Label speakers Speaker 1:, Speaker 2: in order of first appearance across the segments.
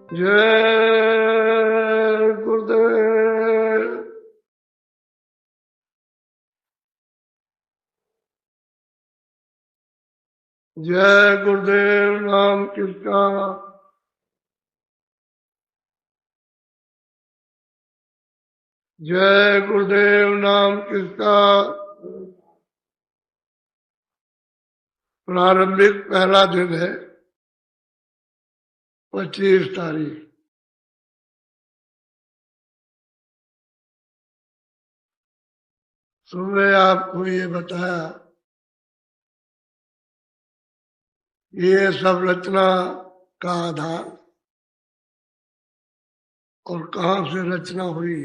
Speaker 1: जय गुरुदेव। जय गुरुदेव नाम किसका। जय गुरुदेव नाम किसका। प्रारंभिक पहला दिन है 25 तारीख। सुबह आपको ये बताया ये सब रचना का आधार और कहाँ से रचना हुई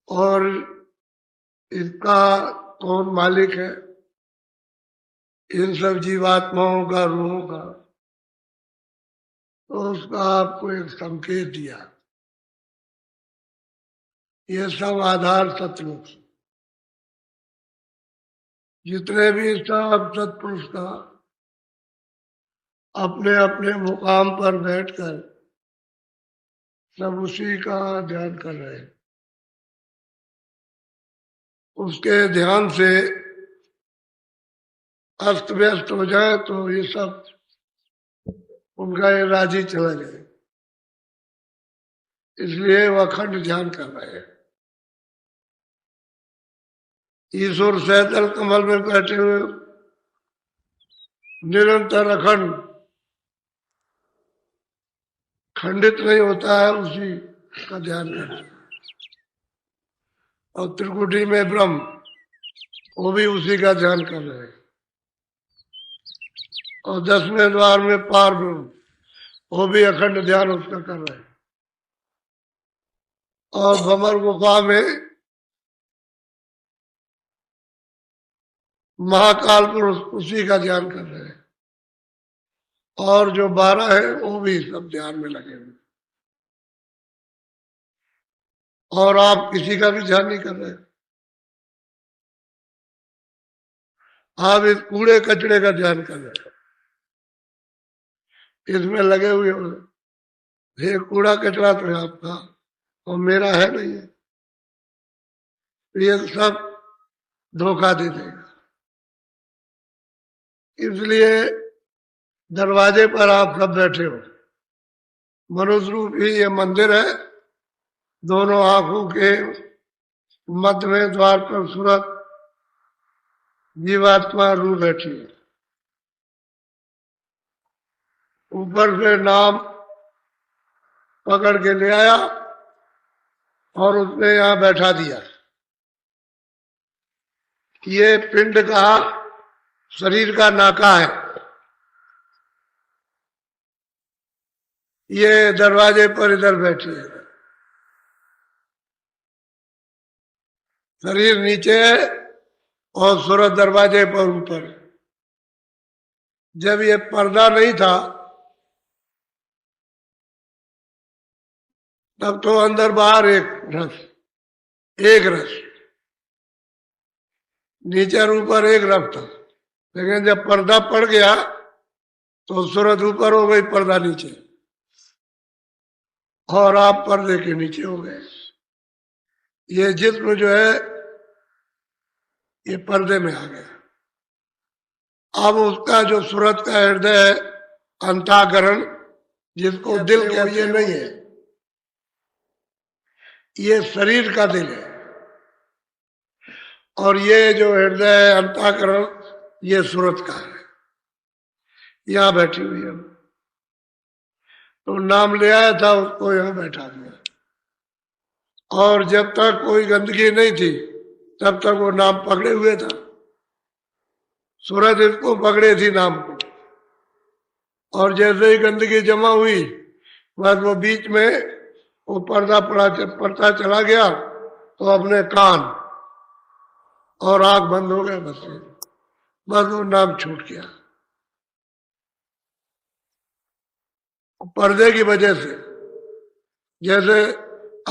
Speaker 1: और इसका कौन मालिक है, इन सब जीवात्माओं का, रूहों का, तो उसका आपको एक संकेत दिया। ये सब आधार सतलोक, जितने भी सब सत्पुरुष का अपने अपने मुकाम पर बैठकर सब उसी का ध्यान कर रहे हैं। उसके ध्यान से अस्त व्यस्त हो जाए तो ये सब उनका ये राजी चला जाए, इसलिए वह अखंड ध्यान कर रहे हैं। ईश्वर सहतल कमल में बैठे हुए निरंतर अखंड खंडित नहीं होता है, उसी का ध्यान करते हैं। और त्रिकुटी में ब्रह्म, वो भी उसी का ध्यान कर रहे हैं। और 10वें द्वार में पार ब्रह्म, वो भी अखंड ध्यान उसका कर रहे हैं। और भमर गुफा में महाकाल पुरुष उसी का ध्यान कर रहे हैं। और जो 12 है वो भी सब ध्यान में लगे हुए। और आप किसी का भी ध्यान नहीं कर रहे, आप इस कूड़े कचड़े का ध्यान कर रहे हैं, इसमें लगे हुए हो। ये कूड़ा कचरा तो है आपका और मेरा है नहीं है, ये सब धोखा दे देगा। इसलिए दरवाजे पर आप सब बैठे हो। मनुष्य रूप ही ये मंदिर है, दोनों आंखों के मध्य में द्वार पर सूरत जीवात्मा रू बैठी है। ऊपर से नाम पकड़ के ले आया और उसने यहां बैठा दिया। ये पिंड का शरीर का नाका है, ये दरवाजे पर इधर बैठी है। शरीर नीचे है और सूरत दरवाजे पर ऊपर। जब ये पर्दा नहीं था तब तो अंदर बाहर एक रस, नीचे और ऊपर एक रस था। लेकिन जब पर्दा पड़ गया तो सूरत ऊपर हो गई, पर्दा नीचे, और आप पर्दे के नीचे हो गए। ये जिस्म जो है ये पर्दे में आ गया। अब उसका जो सूरत का हृदय है, अंतःकरण, जिसको दिल कहते, ये नहीं है, ये शरीर का दिल है। और ये जो हृदय है, अंतःकरण, ये सूरत का है। यहां बैठी हुई है, तो नाम ले आया था, उसको यहां बैठा दिया। और जब तक कोई गंदगी नहीं थी तब तक वो नाम पकड़े हुए था। सूरत इसको पकड़े थी, नाम को। और जैसे ही गंदगी जमा हुई बस वो बीच में वो पर्दा पड़ता चला गया, तो अपने कान और आंख बंद हो गया, बस वो नाम छूट गया। पर्दे की वजह से, जैसे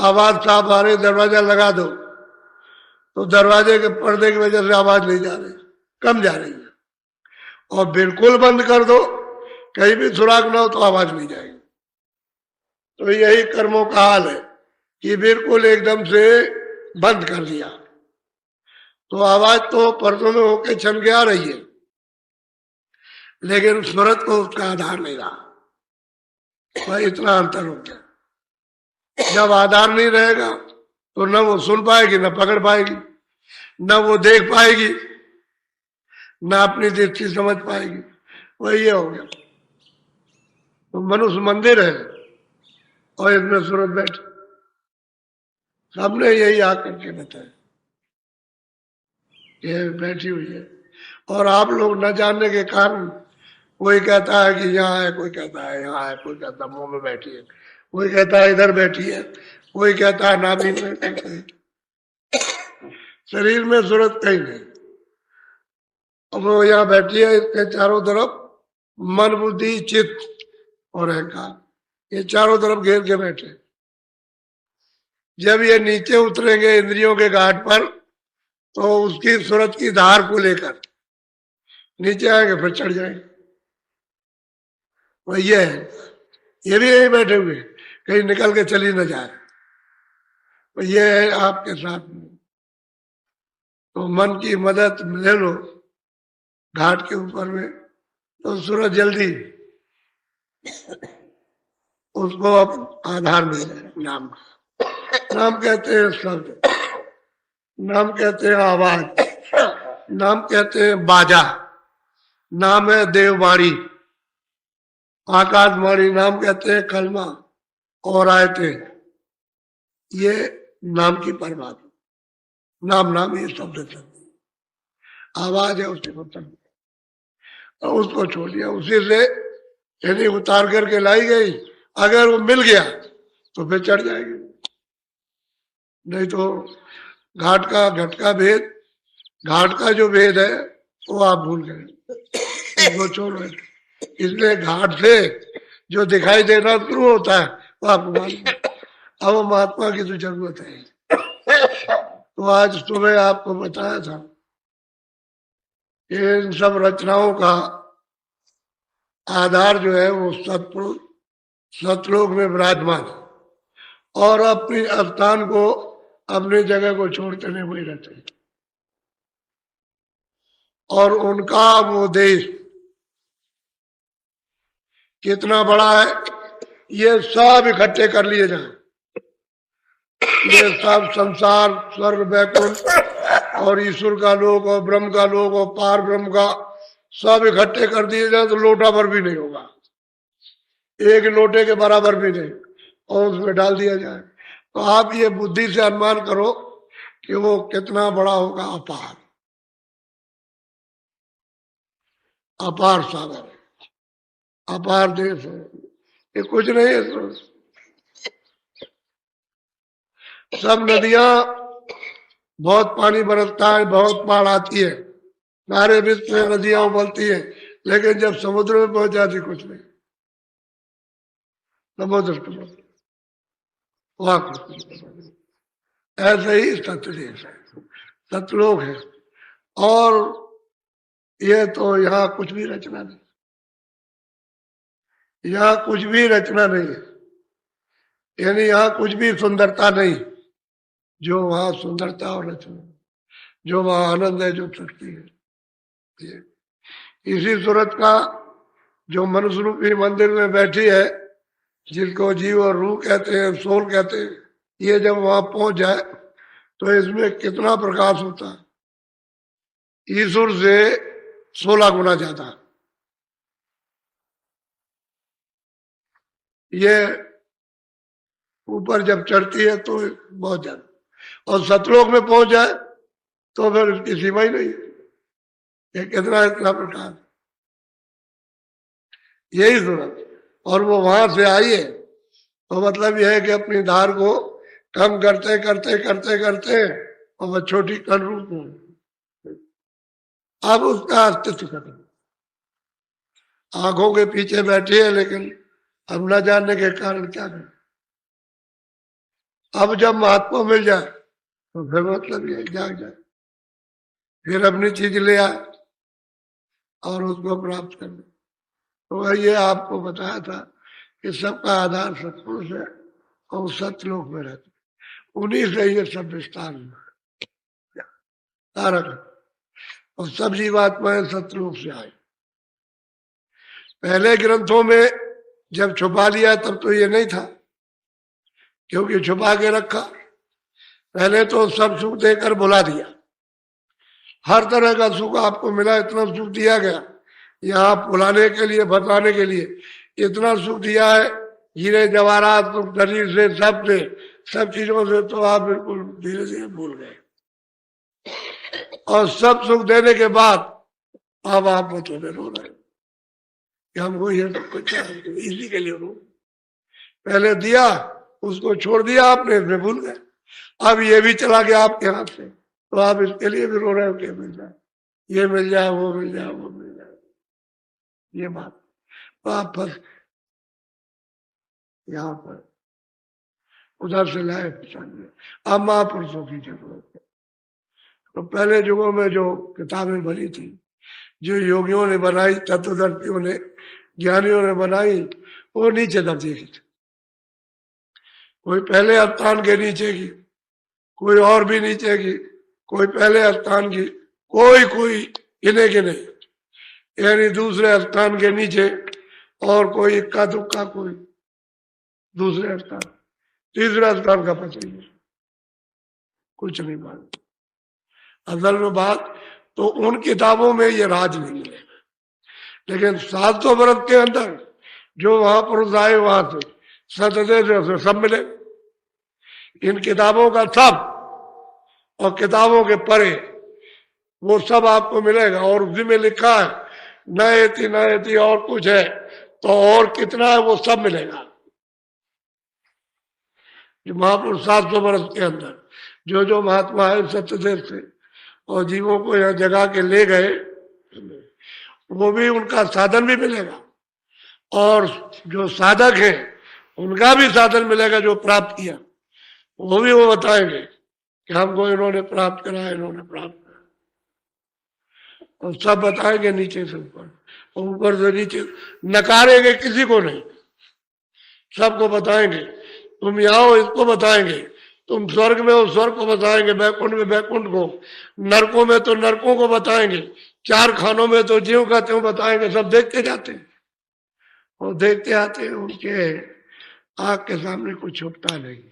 Speaker 1: आवाज साफ आ रही, दरवाजा लगा दो तो दरवाजे के पर्दे की वजह से आवाज नहीं जा रही, कम जा रही है। और बिल्कुल बंद कर दो, कहीं भी सुराग ना हो तो आवाज नहीं जाएगी। तो यही कर्मों का हाल है कि बिल्कुल एकदम से बंद कर दिया तो आवाज तो पर्दों में होके छन के आ रही है, लेकिन स्मृत को उसका आधार नहीं रहा। भाई इतना अंतर हो गया। जब आधार नहीं रहेगा तो न वो सुन पाएगी, न पकड़ पाएगी, न वो देख पाएगी, न अपनी दृष्टि समझ पाएगी। वही ये हो गया। तो मनुष्य मंदिर है और इसमें सूरत बैठी, सबने यही आकर के बताया, ये बैठी हुई है। और आप लोग न जानने के कारण कोई कहता है कि यहाँ है, कोई कहता है यहाँ है, कोई कहता है मुंह में बैठी है, कोई कहता है इधर बैठी है, कोई कहता है नाभि में बैठी है। शरीर में सूरत कहीं नहीं। अब वो यहाँ बैठी है, इसके चारों तरफ मन बुद्धि चित्त और अहंकार, ये चारों तरफ घेर के बैठे। जब ये नीचे उतरेंगे इंद्रियों के घाट पर तो उसकी सूरत की धार को लेकर नीचे आएंगे, फिर चढ़ जाएंगे। वो ये है, ये भी यही बैठे हुए, कहीं निकल के चली न जाए। तो ये है आपके साथ में। तो मन की मदद ले लो घाट के ऊपर में, तो सूरज जल्दी उसको अब आधार मिल जाए। नाम नाम कहते हैं शब्द, नाम कहते हैं आवाज, नाम कहते हैं बाजा, नाम है देववाणी, आकाशवाणी, नाम कहते हैं कलमा और आयते। ये नाम की परमात्मा, नाम नाम ये शब्द आवाज है, उससे मतलब और उसको छोड़ दिया। उसी से यदि उतार करके लाई गई, अगर वो मिल गया तो फिर चढ़ जाएगी, नहीं तो घाट का घट का भेद, घाट का जो भेद है वो आप भूल गए, वो छोड़ो। इसलिए घाट से जो दिखाई देना शुरू होता है वो आपको मालूम। अब वो महात्मा की तो जरूरत है। तो आज सुबह आपको बताया था इन सब रचनाओं का आधार जो है वो सतलोक में विराजमान, और अपनी स्थान को, अपनी जगह को छोड़ते नहीं वही रहते। और उनका वो देश कितना बड़ा है, ये सब इकट्ठे कर लिए जाए। ये सब संसार, स्वर्ग, वैकुंठ और ईश्वर का लोक और ब्रह्म का लोक और पार ब्रह्म का सब इकट्ठे कर दिए जाए तो लोटा भर भी नहीं होगा, एक लोटे के बराबर भी नहीं, और उसमें डाल दिया जाए तो आप ये बुद्धि से अनुमान करो कि वो कितना बड़ा होगा। अपार अपार सागर है, अपार देश है, ये कुछ नहीं है। सब नदियां, बहुत पानी बरसता है, बहुत बाढ़ आती है, सारे विश्व में नदियां उबलती है, लेकिन जब समुद्र में पहुंच जाती कुछ नहीं, समुद्र को वहां कुछ नहीं। ऐसे ही सतदेश है, सतलोक है। और ये तो यहाँ कुछ भी रचना नहीं, यहाँ कुछ भी रचना नहीं है, यानी यहाँ कुछ भी सुंदरता नहीं। जो वहां सुंदरता और रचना, जो वहां आनंद है, जो शक्ति है, इसी सूरत का जो मनुष्य रूपी मंदिर में बैठी है, जिसको जीव और रूह कहते हैं, सोल कहते हैं, ये जब वहां पहुंच जाए तो इसमें कितना प्रकाश होता है, ईश्वर से 16 गुना ज्यादा। ये ऊपर जब चढ़ती है तो बहुत ज्यादा, और सतलोक में पहुंच जाए तो फिर उसकी सीमा ही नहीं है, ये कितना इतना प्रकाश, यही सूरत। और वो वहां से आई है तो मतलब यह है कि अपनी धार को कम करते करते करते करते और वह छोटी कण रूप में अब उसका अस्तित्व खत्म। आंखों के पीछे बैठी है, लेकिन अब न जानने के कारण क्या करें। अब जब महात्मा मिल जाए तो फिर मतलब ये जाग जाए, फिर अपनी चीज ले आए, और उसको प्राप्त करना। तो ये आपको बताया था कि सबका आधार सत्पुरुष है और सतलोक में रहते, उन्हीं से ये सब विस्तार हुआ तारक। और सब जीवात्माएं सतलोक से आए। पहले ग्रंथों में जब छुपा लिया तब तो ये नहीं था, क्योंकि छुपा के रखा। पहले तो सब सुख देकर बुला दिया, हर तरह का सुख आपको मिला, इतना सुख दिया गया यहाँ बुलाने के लिए, बताने के लिए इतना सुख दिया है, हीरे जवाहरात शरीर से, सब चीजों से तो आप बिल्कुल धीरे धीरे भूल गए। और सब सुख देने के बाद अब आप बतौने रो रहे कि हमको ये सब कुछ इसी के लिए रो। पहले दिया, उसको छोड़ दिया आपने, इसमें भूल गए। अब ये भी चला गया आपके हाथ से, तो आप इसके लिए भी रो रहे हो कि मिल जाए, ये मिल जाए, वो मिल जाए, वो मिल जाए। ये बात तो आप फंस यहाँ पर, उधर से लाए पहचानिए। अब महापुरुषों की जरूरत है। तो पहले युगों में जो किताबें बनी थी, जो योगियों ने बनाई, तत्वदर्शियों ने, ज्ञानियों ने बनाई, वो नीचे दर्जे की थी। कोई पहले स्थान के नीचे की, कोई और भी नीचे की, कोई पहले स्थान की, कोई गिने के नहीं, यानी दूसरे स्थान के नीचे, और कोई इक्का दुक्का, कोई दूसरे स्थान, तीसरा स्थान का पता नहीं, कुछ नहीं मालूम। असल में बात तो उन किताबों में ये राज नहीं मिलेगा, लेकिन 700 वर्ष के अंदर जो महापुरुष आए वहां से सतदेव से सब मिले। इन किताबों का सब और किताबों के परे वो सब आपको मिलेगा। और उसी में लिखा है नयति और कुछ है तो और कितना है वो सब मिलेगा। जो महापुरुष 700 वर्ष के अंदर जो महात्मा है सत्यदेव से और जीवों को यहाँ जगा के ले गए, वो भी उनका साधन भी मिलेगा, और जो साधक है उनका भी साधन मिलेगा, जो प्राप्त किया वो भी वो बताएंगे कि हमको इन्होंने प्राप्त करा, इन्होंने प्राप्त करा, और सब बताएंगे नीचे से ऊपर और ऊपर से नीचे, नकारेंगे किसी को नहीं, सबको बताएंगे। तुम यहाँ हो इसको बताएंगे, तुम स्वर्ग में हो स्वर्ग को बताएंगे, बैकुंठ में बैकुंठ को, नरकों में तो नरकों को बताएंगे, 4 खानों में तो ज्यों का त्यों बताएंगे। सब देखते जाते हैं और देखते आते हैं, उनके आंख के सामने कुछ छुपता नहीं,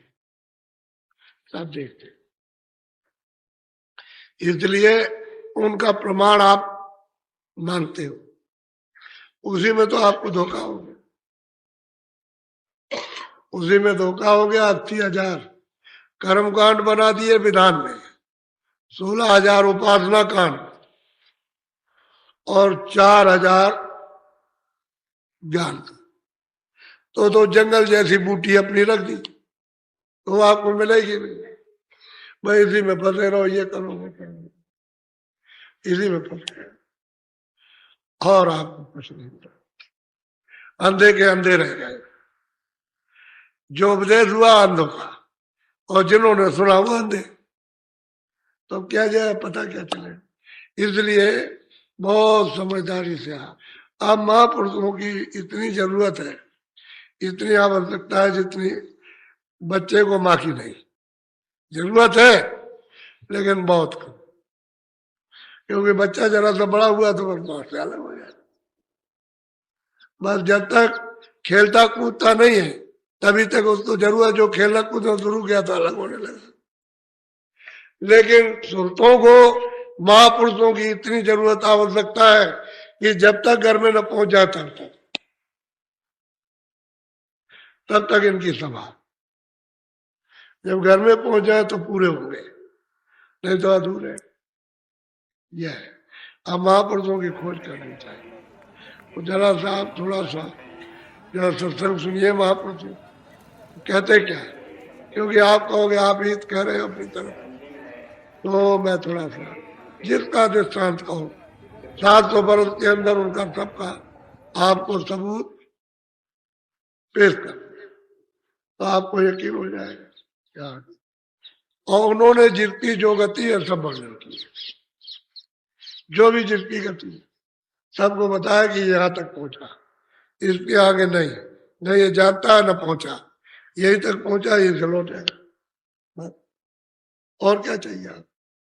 Speaker 1: सब देखते। इसलिए उनका प्रमाण आप मानते हो, उसी में तो आपको धोखा हो गया, उसी में धोखा हो गया। 80,000 कर्मकांड बना दिए विधान में, 16,000 उपासना कांड और 4,000 ज्ञान। तो जंगल जैसी बूटी अपनी रख दी, तो आपको मिलेगी नहीं। भाई इसी में फंसे रहो, ये करो वो करो, इसी में फंसे और आपको कुछ नहीं मिला, अंधे के अंधे रह गए। जो उपदेश हुआ अंधों का, और जिन्होंने सुना वो अंधे, तो क्या जाए, पता क्या चले। इसलिए बहुत समझदारी से अब महापुरुषों की इतनी जरूरत है, इतनी आवश्यकता है जितनी बच्चे को माँ की नहीं। जरूरत है लेकिन बहुत कम, क्योंकि बच्चा जरा सा बड़ा हुआ तो बस माँ से अलग हो जाता। बस जब तक खेलता कूदता नहीं है तभी तक उसको जरूरत, जो खेलना कूदना शुरू किया तो अलग होने लगा। लेकिन सुरतों को महापुरुषों की इतनी जरूरत आवश्यकता है कि जब तक घर में न पहुंच जाए तब तक इनकी सभा, जब घर में पहुंच जाए तो पूरे होंगे, नहीं तो अधूरे। यह है अब महापुरुषों की खोज करनी चाहिए। तो जरा सा आप थोड़ा सा जरा सत्संग सुनिए महापुरुषों कहते क्या है, क्योंकि आप कहोगे आप हित कह रहे हो अपनी तरफ, तो मैं थोड़ा सा जिसका दृष्टांत कहूँ 700 वर्ष के अंदर उनका सबका आपको सबूत पेश कर, तो आपको यकीन हो जाएगा क्या। और उन्होंने जिसकी जो गति है सब वर्णन की, जो भी जिसकी गति सबको बताया कि यहाँ तक पहुंचा, इसके आगे नहीं, न ये जानता है न पहुंचा, यही तक पहुंचा, ये लौटेगा। और क्या चाहिए आप?